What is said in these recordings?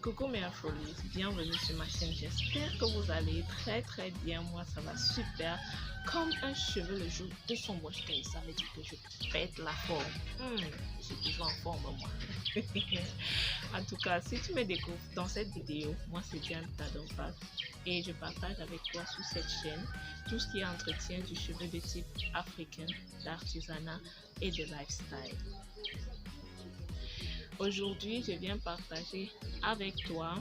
Coucou mes folies, bienvenue sur ma chaîne, j'espère que vous allez très bien, moi ça va super, comme un cheveu le jour de son mocheté, ça veut dire que je pète la forme, je suis toujours en forme moi. En tout cas, si tu me découvres dans cette vidéo, moi c'est Diane Tadompa et je partage avec toi sur cette chaîne tout ce qui est entretien du cheveu de type africain, d'artisanat et de lifestyle. Aujourd'hui, je viens partager avec toi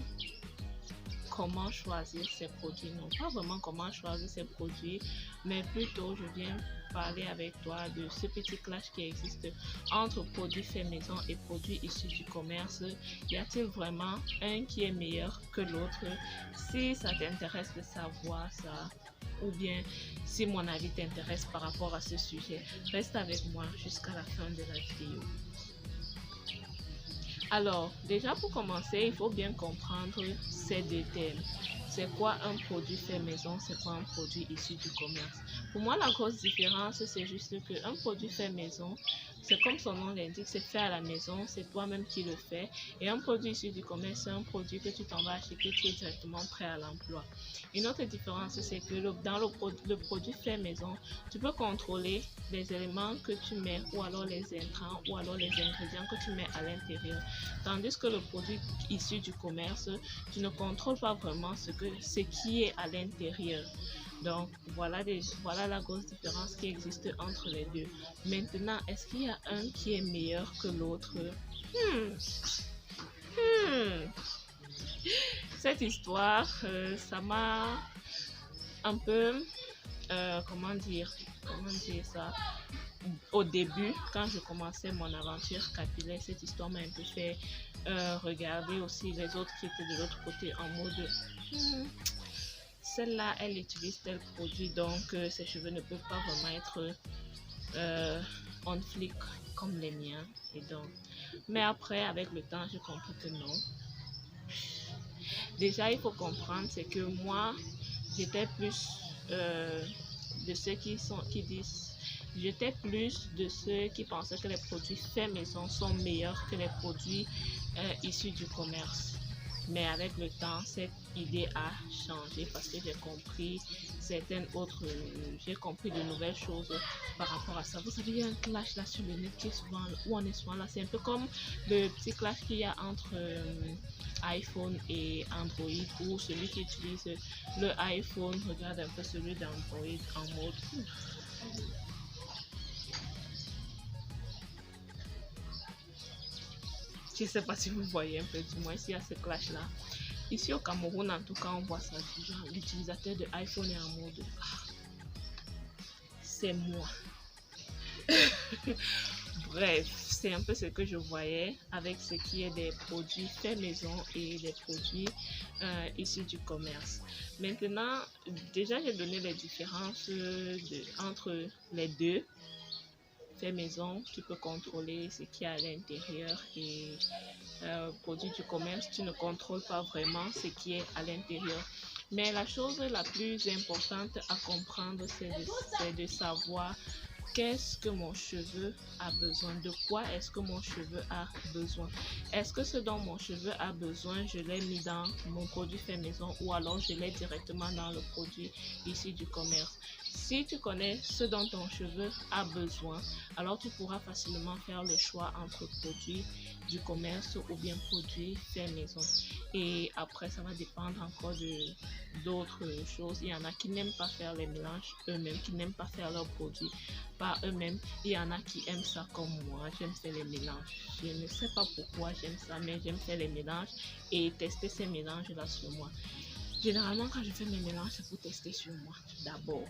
comment choisir ces produits. Non, pas vraiment comment choisir ces produits, mais plutôt je viens parler avec toi de ce petit clash qui existe entre produits faits maison et produits issus du commerce. Y a-t-il vraiment un qui est meilleur que l'autre? Si ça t'intéresse de savoir ça, ou bien si mon avis t'intéresse par rapport à ce sujet, reste avec moi jusqu'à la fin de la vidéo. Alors, déjà pour commencer, il faut bien comprendre ces deux termes. C'est quoi un produit fait maison, c'est quoi un produit issu du commerce? Pour moi, la grosse différence, c'est juste qu'un produit fait maison, c'est comme son nom l'indique, c'est fait à la maison, c'est toi-même qui le fais. Et un produit issu du commerce, c'est un produit que tu t'en vas acheter qui est directement prêt à l'emploi. Une autre différence, c'est que dans le produit fait maison, tu peux contrôler les éléments que tu mets ou alors les intrants ou alors les ingrédients que tu mets à l'intérieur. Tandis que le produit issu du commerce, tu ne contrôles pas vraiment ce qui est à l'intérieur. Donc, voilà la grosse différence qui existe entre les deux. Maintenant, est-ce qu'il y a un qui est meilleur que l'autre? Cette histoire, ça m'a un peu, comment dire ça? Au début, quand je commençais mon aventure capillaire, cette histoire m'a un peu fait regarder aussi les autres qui étaient de l'autre côté en mode celle-là, elle utilise tel produit, donc ses cheveux ne peuvent pas vraiment être on flic comme les miens. Et donc, mais après, avec le temps, j'ai compris que non. Déjà, il faut comprendre, c'est que moi, j'étais plus de ceux qui disent. J'étais plus de ceux qui pensaient que les produits faits maison sont meilleurs que les produits issus du commerce. Mais avec le temps, cette idée a changé parce que j'ai compris j'ai compris de nouvelles choses par rapport à ça. Vous savez, il y a un clash là sur le net qui est souvent, où on est souvent là. C'est un peu comme le petit clash qu'il y a entre iPhone et Android, où celui qui utilise le iPhone regarde un peu celui d'Android en mode je ne sais pas si vous voyez un peu, du moins s'il y a ce clash là. Ici au Cameroun, en tout cas, on voit ça. L'utilisateur de iPhone est en mode c'est moi. Bref, c'est un peu ce que je voyais avec ce qui est des produits faits maison et des produits issus du commerce. Maintenant, déjà j'ai donné les différences entre les deux. Fait maison, tu peux contrôler ce qu'il y a à l'intérieur et produits du commerce, tu ne contrôles pas vraiment ce qui est à l'intérieur. Mais la chose la plus importante à comprendre, c'est de savoir qu'est-ce que mon cheveu a besoin, de quoi est-ce que mon cheveu a besoin. Est-ce que ce dont mon cheveu a besoin, je l'ai mis dans mon produit fait maison ou alors je l'ai directement dans le produit issu du commerce. Si tu connais ce dont ton cheveu a besoin, alors tu pourras facilement faire le choix entre produits du commerce ou bien produits fait maison. Et après, ça va dépendre encore d'autres choses. Il y en a qui n'aiment pas faire les mélanges eux-mêmes, qui n'aiment pas faire leurs produits par eux-mêmes. Il y en a qui aiment ça comme moi. J'aime faire les mélanges. Je ne sais pas pourquoi j'aime ça, mais j'aime faire les mélanges et tester ces mélanges-là sur moi. Généralement, quand je fais mes mélanges, c'est pour tester sur moi d'abord.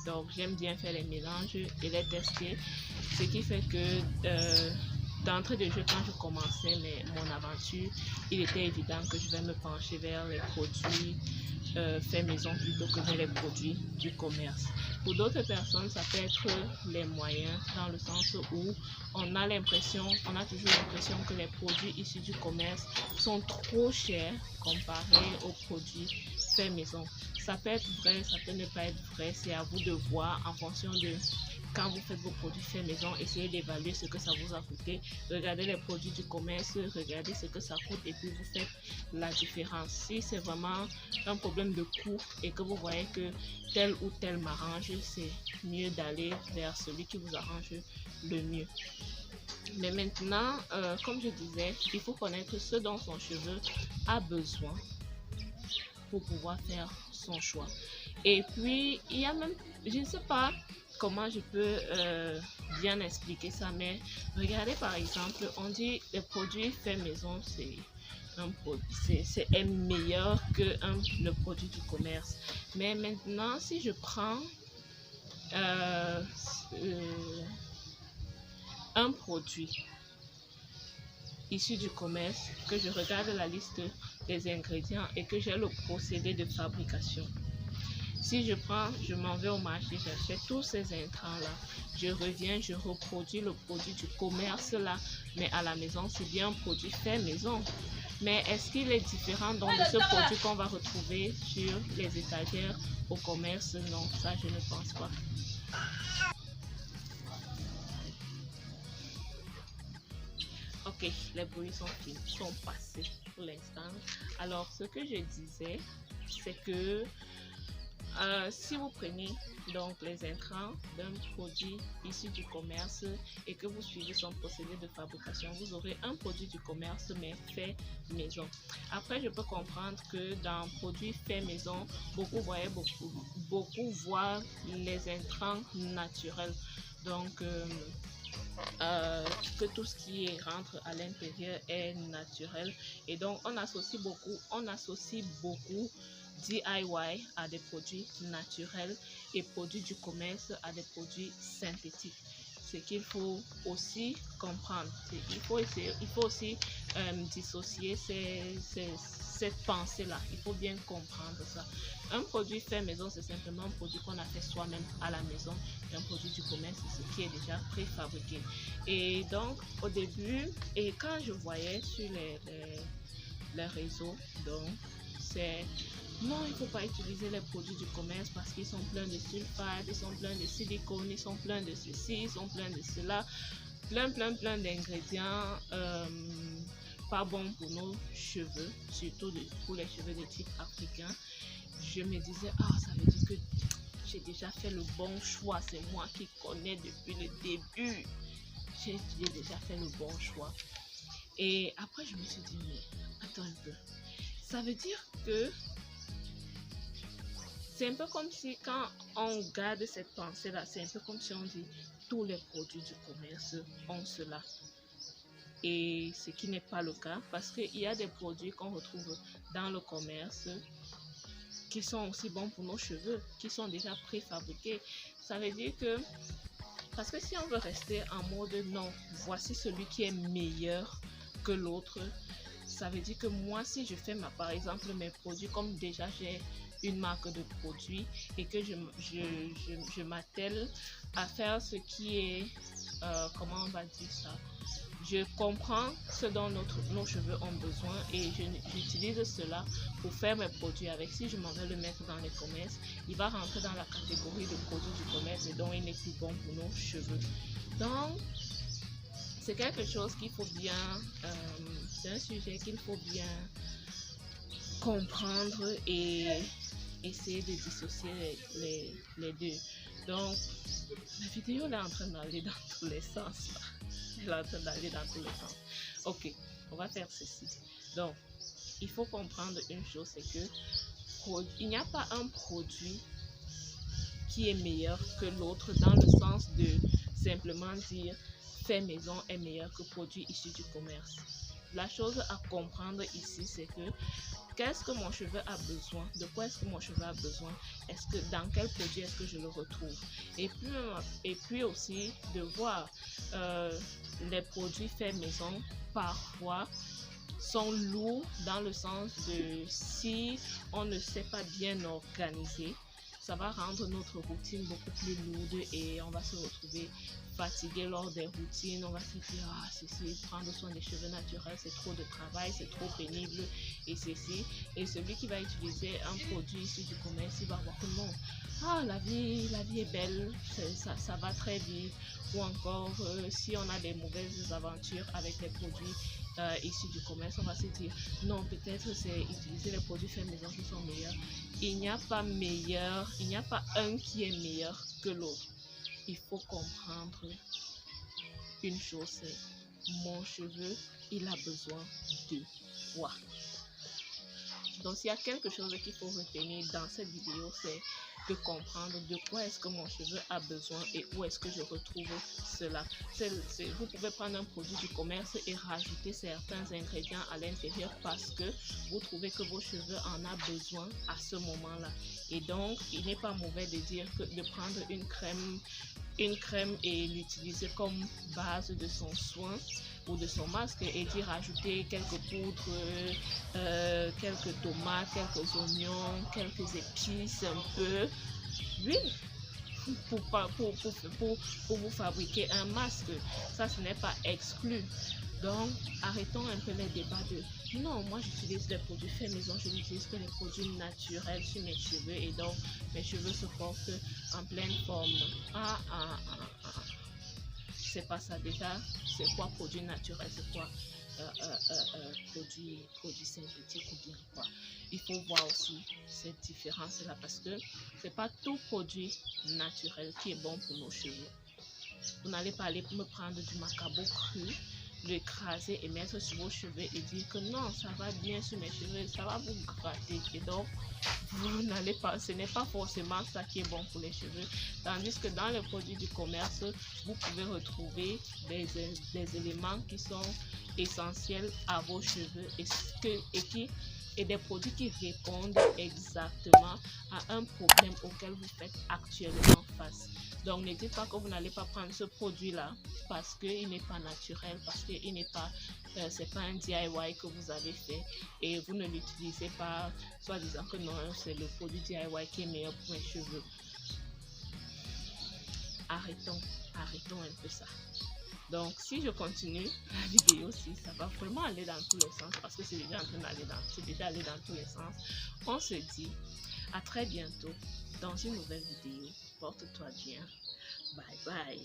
Donc, j'aime bien faire les mélanges et les tester. Ce qui fait que d'entrée de jeu, quand je commençais mon aventure, il était évident que je vais me pencher vers les produits faits maison plutôt que vers les produits du commerce. Pour d'autres personnes, ça peut être les moyens, dans le sens où on a toujours l'impression que les produits issus du commerce sont trop chers comparés aux produits faits maison. Ça peut être vrai, ça peut ne pas être vrai, c'est à vous de voir en fonction de quand vous faites vos produits faits maison, essayez d'évaluer ce que ça vous a coûté. Regardez les produits du commerce, regardez ce que ça coûte et puis vous faites la différence. Si c'est vraiment un problème de coût et que vous voyez que tel ou tel m'arrange, c'est mieux d'aller vers celui qui vous arrange le mieux. Mais maintenant, comme je disais, il faut connaître ce dont son cheveu a besoin pour pouvoir faire son choix. Et puis, il y a même, je ne sais pas comment je peux bien expliquer ça, mais regardez par exemple, on dit les produits faits maison, c'est meilleur que le produit du commerce. Mais maintenant, si je prends un produit issu du commerce, que je regarde la liste des ingrédients et que j'ai le procédé de fabrication. Si je m'en vais au marché, j'achète tous ces intrants-là, je reviens, je reproduis le produit du commerce là, mais à la maison, c'est bien un produit fait maison. Mais est-ce qu'il est différent donc de ce produit qu'on va retrouver sur les étagères au commerce? Non, ça je ne pense pas. Ok, les bruits sont passés pour l'instant. Alors, ce que je disais, c'est que si vous prenez donc les intrants d'un produit issu du commerce et que vous suivez son procédé de fabrication, vous aurez un produit du commerce mais fait maison. Après, je peux comprendre que dans produit fait maison, beaucoup voient les intrants naturels. Donc, que tout ce qui rentre à l'intérieur est naturel et donc on associe beaucoup DIY à des produits naturels et produits du commerce à des produits synthétiques. Ce qu'il faut aussi comprendre, il faut aussi dissocier cette pensée-là. Il faut bien comprendre ça. Un produit fait maison, c'est simplement un produit qu'on a fait soi-même à la maison. Et un produit du commerce, c'est ce qui est déjà préfabriqué. Et donc, au début, et quand je voyais sur les réseaux, donc, c'est non, il ne faut pas utiliser les produits du commerce parce qu'ils sont pleins de sulfate, ils sont pleins de silicone, ils sont pleins de ceci, ils sont pleins de cela. Plein d'ingrédients pas bons pour nos cheveux, surtout pour les cheveux de type africain. Je me disais, ça veut dire que j'ai déjà fait le bon choix, c'est moi qui connais depuis le début. J'ai déjà fait le bon choix. Et après, je me suis dit, mais attends un peu. Ça veut dire que c'est un peu comme si quand on garde cette pensée-là, c'est un peu comme si on dit tous les produits du commerce ont cela. Et ce qui n'est pas le cas parce qu'il y a des produits qu'on retrouve dans le commerce qui sont aussi bons pour nos cheveux, qui sont déjà préfabriqués. Ça veut dire que, parce que si on veut rester en mode non, voici celui qui est meilleur que l'autre, ça veut dire que moi, si je fais par exemple mes produits, comme déjà j'ai une marque de produits et que je m'attelle à faire ce qui est, comment on va dire ça, je comprends ce dont nos cheveux ont besoin et j'utilise cela pour faire mes produits avec. Si je m'en vais le mettre dans les commerces, il va rentrer dans la catégorie de produits du commerce et donc il n'est plus bon pour nos cheveux. Donc, c'est quelque chose qu'il faut bien, c'est un sujet qu'il faut bien comprendre et essayer de dissocier les deux. Donc, la vidéo est en train d'aller dans tous les sens. Elle est en train d'aller dans tous les sens. Ok, on va faire ceci. Donc, il faut comprendre une chose, c'est que il n'y a pas un produit qui est meilleur que l'autre dans le sens de simplement dire fait maison est meilleur que produit issu du commerce. La chose à comprendre ici, c'est que qu'est-ce que mon cheveu a besoin, de quoi est-ce que mon cheveu a besoin, dans quel produit est-ce que je le retrouve, et puis aussi de voir les produits faits maison parfois sont lourds dans le sens de si on ne sait pas bien organiser ça va rendre notre routine beaucoup plus lourde et on va se retrouver fatigué lors des routines. On va se dire, ah, ceci, prendre soin des cheveux naturels, c'est trop de travail, c'est trop pénible et ceci. Et celui qui va utiliser un produit issu du commerce, il va voir que non, ah, la vie est belle, ça va très vite. Ou encore, si on a des mauvaises aventures avec les produits issus du commerce, on va se dire, non, peut-être c'est utiliser les produits faits maison qui sont meilleurs. Il n'y a pas meilleur, il n'y a pas un qui est meilleur que l'autre. Il faut comprendre une chose, c'est mon cheveu, il a besoin de quoi. Donc, s'il y a quelque chose qu'il faut retenir dans cette vidéo, c'est de comprendre de quoi est-ce que mon cheveu a besoin et où est-ce que je retrouve cela. Vous pouvez prendre un produit du commerce et rajouter certains ingrédients à l'intérieur parce que vous trouvez que vos cheveux en ont besoin à ce moment-là. Et donc, il n'est pas mauvais de dire que de prendre une crème et l'utiliser comme base de son soin ou de son masque et d'y rajouter quelques poudres, quelques tomates, quelques oignons, quelques épices, un peu d'huile pour vous fabriquer un masque. Ça, ce n'est pas exclu. Donc, arrêtons un peu les débats de non, moi j'utilise des produits faits maison, je n'utilise que les produits naturels sur mes cheveux et donc mes cheveux se portent en pleine forme. C'est pas ça déjà. C'est quoi produit naturel? C'est quoi produit synthétique ou bien quoi? Il faut voir aussi cette différence là parce que c'est pas tout produit naturel qui est bon pour nos cheveux. Vous n'allez pas aller me prendre du macabo cru, l'écraser et mettre sur vos cheveux et dire que non, ça va bien sur mes cheveux, ça va vous gratter. Et donc, vous n'allez pas, ce n'est pas forcément ça qui est bon pour les cheveux. Tandis que dans les produits du commerce, vous pouvez retrouver des éléments qui sont essentiels à vos cheveux et des produits qui répondent exactement à un problème auquel vous faites actuellement face. Donc, ne dites pas que vous n'allez pas prendre ce produit-là parce qu'il n'est pas naturel, parce qu'il n'est pas, c'est pas un DIY que vous avez fait et vous ne l'utilisez pas, soit disant que non, c'est le produit DIY qui est meilleur pour mes cheveux. Arrêtons un peu ça. Donc, si je continue la vidéo, si ça va vraiment aller dans tous les sens, parce que c'est déjà en train d'aller dans tous les sens, on se dit à très bientôt dans une nouvelle vidéo. Porte-toi bien. Bye bye.